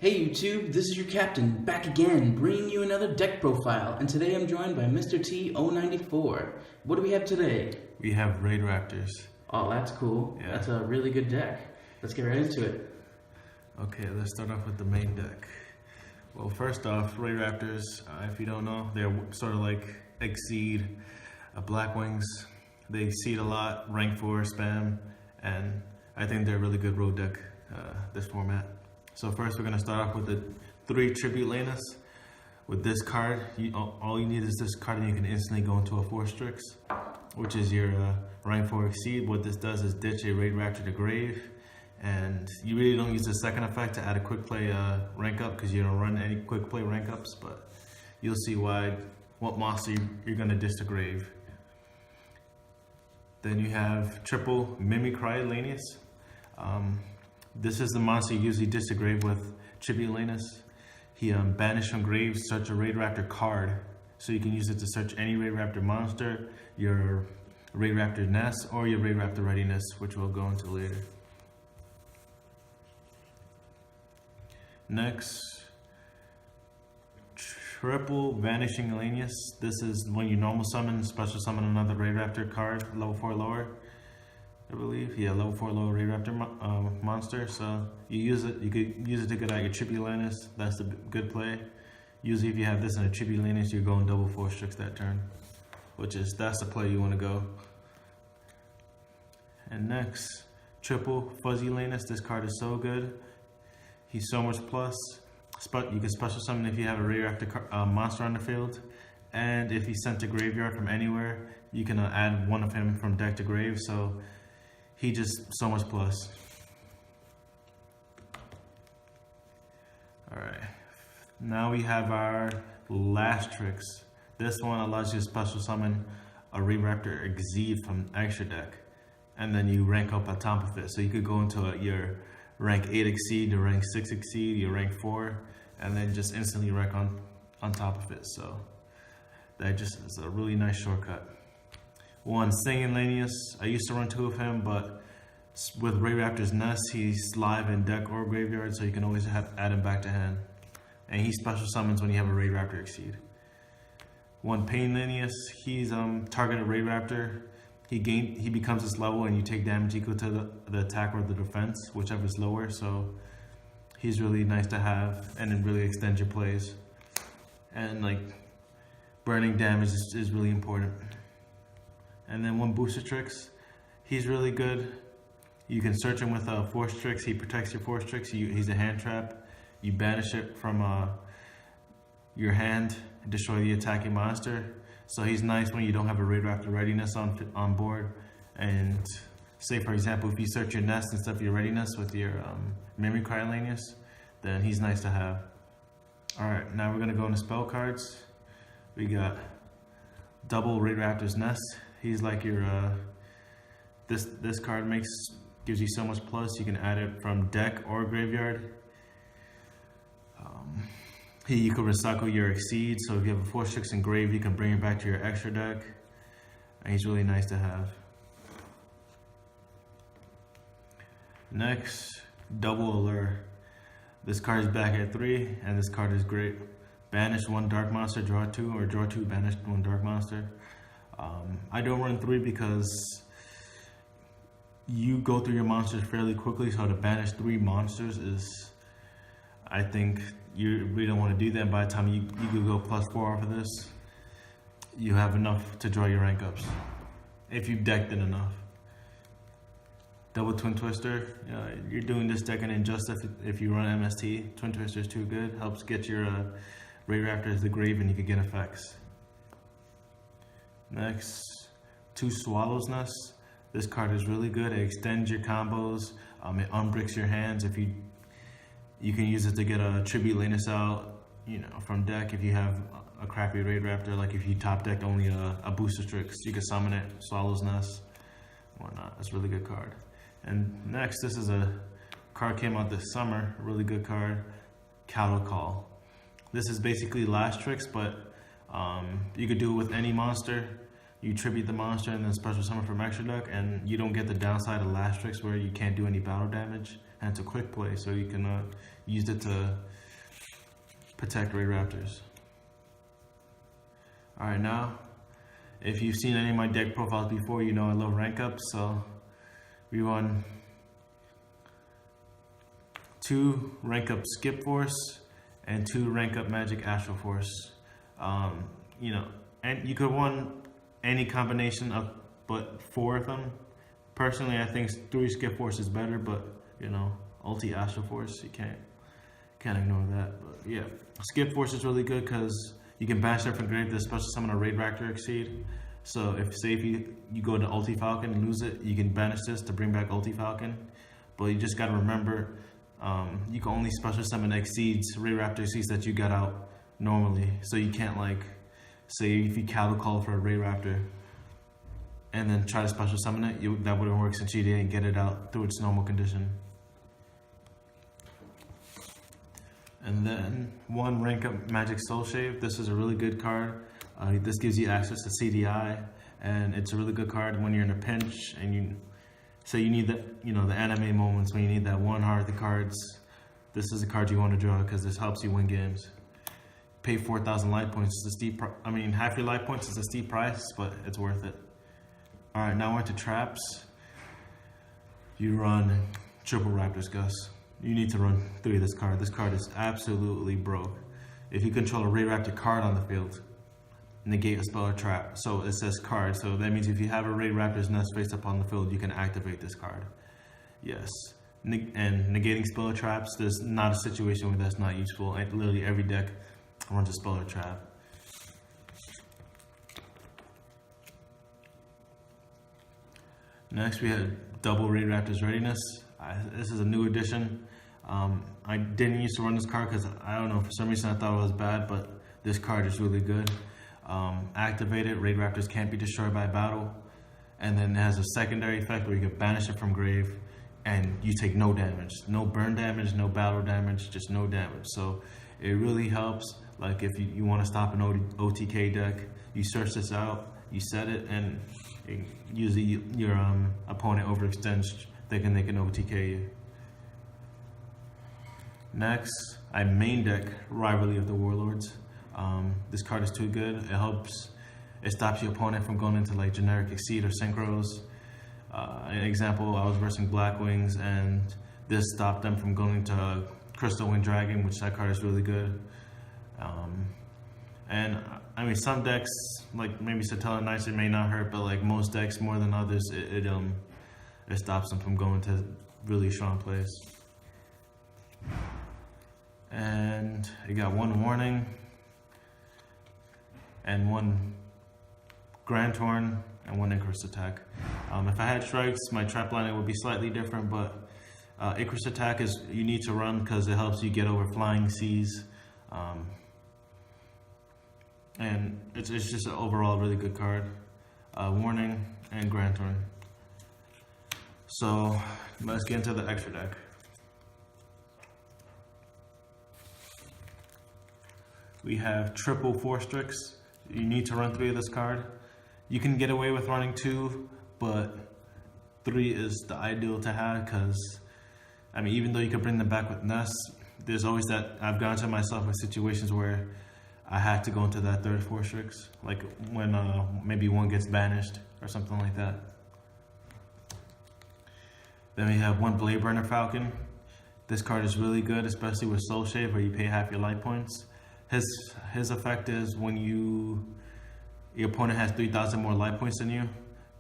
Hey YouTube, this is your captain, back again, bringing you another deck profile, and today I'm joined by Mr. T094. What do we have today? We have RaidRaptors. Oh, that's cool. Yeah. That's a really good deck. Let's get right into it. Okay, let's start off with the main deck. Well, first off, RaidRaptors, if you don't know, they're sort of like Exceed, Black Wings. They seed a lot, rank 4, spam, and I think they're a really good road deck, this format. So first we're going to start off with the 3 Tribute Lanus. With this card, all you need is this card and you can instantly go into a Force Strix, which is your rank 4 Exceed. What this does is ditch a RaidRaptor to grave, and you really don't use the second effect to add a quick play rank up because you don't run any quick play rank ups, but you'll see what monster you're going to ditch to grave. Then you have triple Mimicry Lanus. This is the monster you usually ditch to grave with Tribute Lanus. He banished from grave, search a RaidRaptor card, so you can use it to search any RaidRaptor monster, your RaidRaptor nest, or your RaidRaptor readiness, which we'll go into later. Next, triple Vanishing Lanus. This is when you normal summon, special summon another RaidRaptor card, level 4 lower, I believe. Yeah, level 4 lower RaidRaptor monster. So you use it. You could use it to get out your Tribute Lanus. That's the good play. Usually, if you have this in a Tribute Lanus, you're going double Force Strix that turn, that's the play you want to go. And next, triple Fuzzy Lanus. This card is so good. He's so much plus. You can special summon if you have a RaidRaptor monster on the field, and if he's sent to graveyard from anywhere, you can add one of him from deck to grave. So he just so much plus. All right, now we have our last tricks. This one allows you to special summon a RaidRaptor Exceed from extra deck, and then you rank up on top of it. So you could go into your rank 8 Exceed, your rank 6 Exceed, your rank 4, and then just instantly rank on top of it. So that just is a really nice shortcut. One, Singing Lanus. I used to run 2 of him, but with RaidRaptor's Nest, he's live in deck or graveyard, so you can always add him back to hand. And he special summons when you have a RaidRaptor Exceed. One, Pain Lanus. He's targeted RaidRaptor. He becomes this level and you take damage equal to the attack or the defense, whichever is lower. So he's really nice to have, and it really extends your plays. And like burning damage is really important. And then one, Booster Tricks. He's really good. You can search him with a Force Strix. He protects your Force Strix. He's a hand trap. You banish it from your hand and destroy the attacking monster. So he's nice when you don't have a RaidRaptor readiness on board. And say, for example, if you search your nest instead of your readiness with your Mimicry Lanus, then he's nice to have. Alright, now we're going to go into spell cards. We got double RaidRaptor's Nest. He's like your, this card gives you so much plus. You can add it from deck or graveyard. You can recycle your Exceed, so if you have a Force Strix in grave, you can bring it back to your extra deck. And he's really nice to have. Next, double Allure. This card is back at 3, and this card is great. Banish 1 dark monster, draw 2, or draw 2, banish 1 dark monster. I don't run 3 because you go through your monsters fairly quickly, so to banish 3 monsters is, I think, you really don't want to do that. By the time you could go +4 off of this, you have enough to draw your rank ups, if you've decked it enough. Double Twin Twister. You're doing this deck in Injustice if you run MST. Twin Twister is too good. Helps get your RaidRaptor to the grave and you can get effects. Next, 2 Swallow's Nest. This card is really good. It extends your combos. It unbricks your hands. If you can use it to get a Tribute Lanus out, from deck. If you have a crappy RaidRaptor, like if you top decked only a Booster Strix, you can summon it, Swallow's Nest, whatnot. It's a really good card. And next, this is a card came out this summer, a really good card, Cattle Call. This is basically Last Tricks, but you could do it with any monster. You tribute the monster and then special summon from extra deck, and you don't get the downside of Last Tricks where you can't do any battle damage. and it's a quick play, so you can use it to protect RaidRaptors. Alright, now, if you've seen any of my deck profiles before, you know I love rank ups, so we run 2 rank up Skip Force and 2 rank up Magic Astral Force. You know, and you could run any combination of but 4 of them. Personally, I think 3 Skip Force is better, but you know, ulti Astral Force, you can't ignore that. But yeah, Skip Force is really good because you can banish it from grave to special summon a RaidRaptor Exceed. So if you go to Ulti Falcon and lose it, you can banish this to bring back Ulti Falcon. But you just gotta remember, you can only special summon Exceeds, RaidRaptor Exceeds that you got out normally. So you can't, like, say if you cattle call for a RaidRaptor and then try to special summon it, that wouldn't work since you didn't get it out through its normal condition. And then 1 rank up Magic Soul Shave. This is a really good card. This gives you access to CDI, and it's a really good card when you're in a pinch and you need the anime moments when you need that one heart of the cards. This is the card you want to draw because this helps you win games. Pay 4,000 life points. It's a steep. Half your life points is a steep price, but it's worth it. All right, now we're into traps. You run triple Raptors Gus. You need to run 3 of this card. This card is absolutely broke. If you control a RaidRaptor card on the field, negate a spell or trap. So it says card. So that means if you have a RaidRaptor's nest face up on the field, you can activate this card. Yes. And negating spell or traps, there's not a situation where that's not useful. Literally every deck runs a spell or trap. Next we have double RaidRaptor's Readiness. This is a new addition. I didn't used to run this card because I don't know, for some reason I thought it was bad, but this card is really good. Activate it, RaidRaptors can't be destroyed by battle, and then it has a secondary effect where you can banish it from grave and you take no damage. No burn damage, no battle damage, just no damage. So it really helps, like if you want to stop an OTK deck, you search this out, you set it, and usually your opponent overextends thinking they can OTK you. Next, I main deck Rivalry of the Warlords. This card is too good. It stops your opponent from going into like generic Exceed or Synchros. An example, I was versing Blackwings and this stopped them from going to Crystal Wind Dragon, which that card is really good. Some decks, like maybe Satella Knights, it may not hurt, but like most decks more than others, it stops them from going to really strong plays. And you got 1 warning and 1 Grand Torn and 1 Icarus Attack. If I had strikes, my trap lining would be slightly different, but Icarus Attack is you need to run because it helps you get over flying seas. And it's just an overall really good card. Warning and Grand Torn. So let's get into the extra deck. We have triple Force Strix. You need to run 3 of this card. You can get away with running 2, but 3 is the ideal to have because, even though you can bring them back with nests, there's always that, I've gone to myself with situations where I had to go into that 3rd Force Strix, like when maybe 1 gets banished or something like that. Then we have 1 Blade Burner Falcon. This card is really good, especially with Soul Shave where you pay half your life points. His effect is when your opponent has 3,000 more life points than you,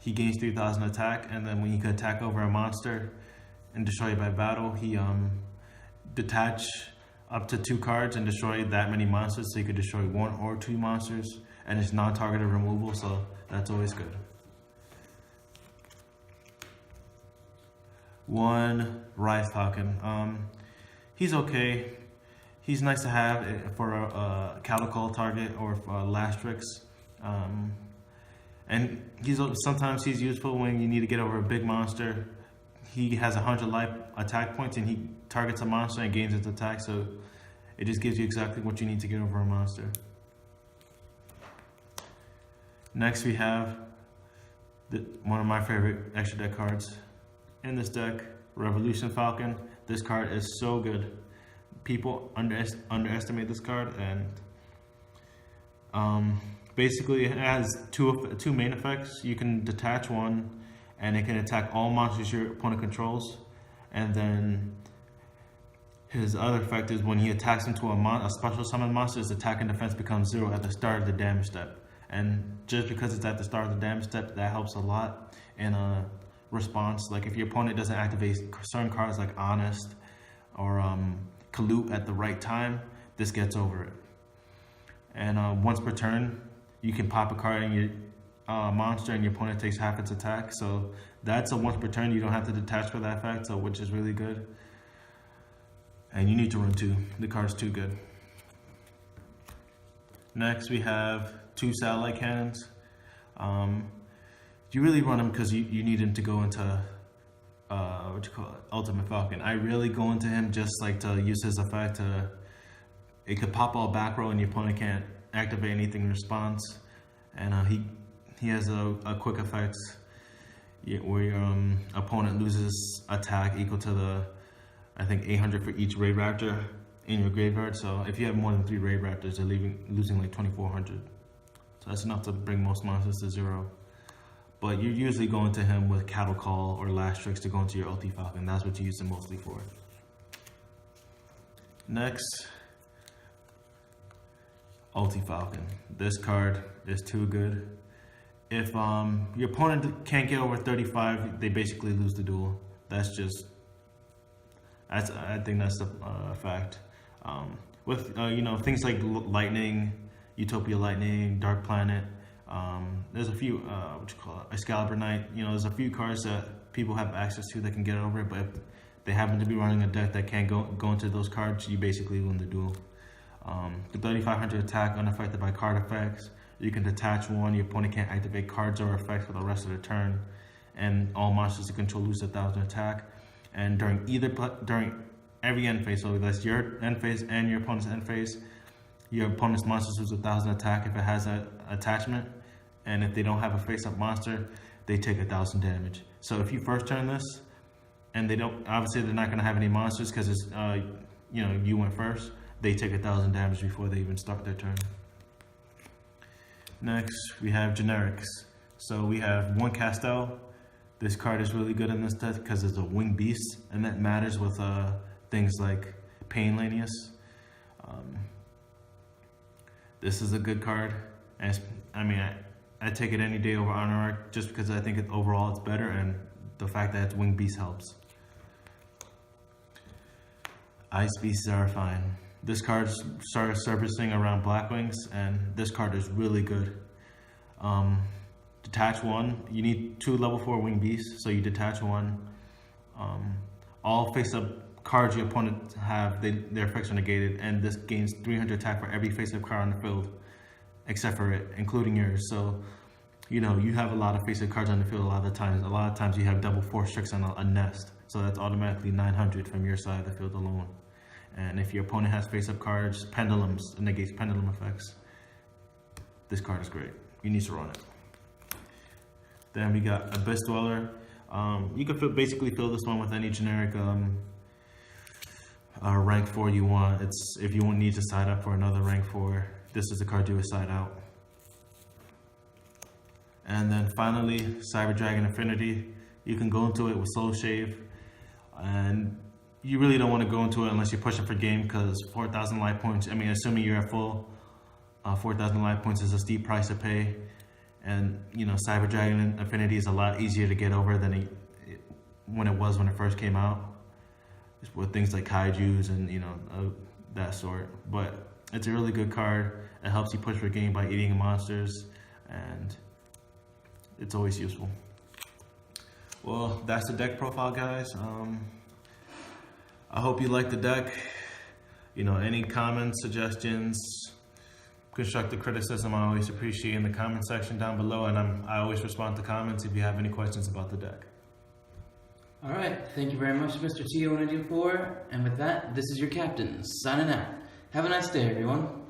he gains 3,000 attack, and then when you can attack over a monster and destroy it by battle, he detach up to 2 cards and destroy that many monsters, so you could destroy 1 or 2 monsters, and it's non-targeted removal, so that's always good. 1 Rise Falcon. He's okay. He's nice to have for a Calico target or for Lastrix. And sometimes he's useful when you need to get over a big monster. He has 100 life attack points and he targets a monster and gains its attack, so it just gives you exactly what you need to get over a monster. Next we have one of my favorite extra deck cards in this deck, Revolution Falcon. This card is so good. People underestimate this card, and basically it has two main effects. You can detach one, and it can attack all monsters your opponent controls. And then his other effect is when he attacks into a special summon monster, his attack and defense becomes 0 at the start of the damage step. And just because it's at the start of the damage step, that helps a lot in a response. Like if your opponent doesn't activate certain cards like Honest or Kalute at the right time, this gets over it. And once per turn, you can pop a card in your monster and your opponent takes half its attack. So that's a once per turn. You don't have to detach for that effect, so which is really good. And you need to run 2. The card's too good. Next, we have 2 satellite cannons. You really run them because you need him to go into Ultimate Falcon. I really go into him just like to use his effect. It could pop all back row and your opponent can't activate anything in response. And he has a quick effect where your opponent loses attack equal to I think 800 for each RaidRaptor in your graveyard. So if you have more than 3 RaidRaptors, they're losing like 2,400. So that's enough to bring most monsters to 0. But you're usually going to him with Cattle Call or Last Strix to go into your Ulti Falcon. That's what you use them mostly for. Next, Ulti Falcon. This card is too good. If your opponent can't get over 35, they basically lose the duel. I think that's a fact. With things like Lightning, Utopia Lightning, Dark Planet. There's a few Excalibur Knight. There's a few cards that people have access to that can get over it. But if they happen to be running a deck that can't go into those cards, you basically win the duel. The 3,500 attack unaffected by card effects. You can detach one. Your opponent can't activate cards or effects for the rest of the turn, and all monsters you control lose 1,000 attack. And during every end phase, so that's your end phase and your opponent's end phase, your opponent's monsters lose 1,000 attack if it has an attachment, and if they don't have a face-up monster, they take 1,000 damage. So if you first turn this, and obviously they're not going to have any monsters because it's you went first, they take 1,000 damage before they even start their turn. Next, we have generics. So we have 1 Castel. This card is really good in this deck because it's a winged beast, and that matters with things like Painlanius. This is a good card. And I take it any day over Honor Arc just because I think overall it's better, and the fact that it's winged beast helps. Ice Beast Zerafine. This card started surfacing around Blackwings, and this card is really good. Detach one. You need 2 level 4 winged beasts, so you detach one. All face-up cards your opponent have, their effects are negated, and this gains 300 attack for every face-up card on the field, except for it, including yours. So, you have a lot of face-up cards on the field a lot of times. A lot of times you have double Force Strix on a nest, so that's automatically 900 from your side of the field alone. And if your opponent has face-up cards, pendulums, it negates pendulum effects. This card is great. You need to run it. Then we got Abyss Dweller. You can basically fill this one with any generic rank 4 you want. If you won't need to side up for another rank 4, this is the card you would side out. And then finally, Cyber Dragon Infinity. You can go into it with Soul Shave, and you really don't want to go into it unless you're pushing for game, because 4,000 life points, assuming you're at full, 4,000 life points is a steep price to pay. And Cyber Dragon Infinity is a lot easier to get over than when it first came out, with things like kaijus and that sort. But it's a really good card. It helps you push for game by eating monsters, and it's always useful. Well, that's the deck profile, guys. I hope you like the deck. Any comments, suggestions, constructive criticism, I always appreciate in the comment section down below, and I always respond to comments if you have any questions about the deck. All right, thank you very much, Mr. T-O94, and with that, this is your captain, signing out. Have a nice day, everyone.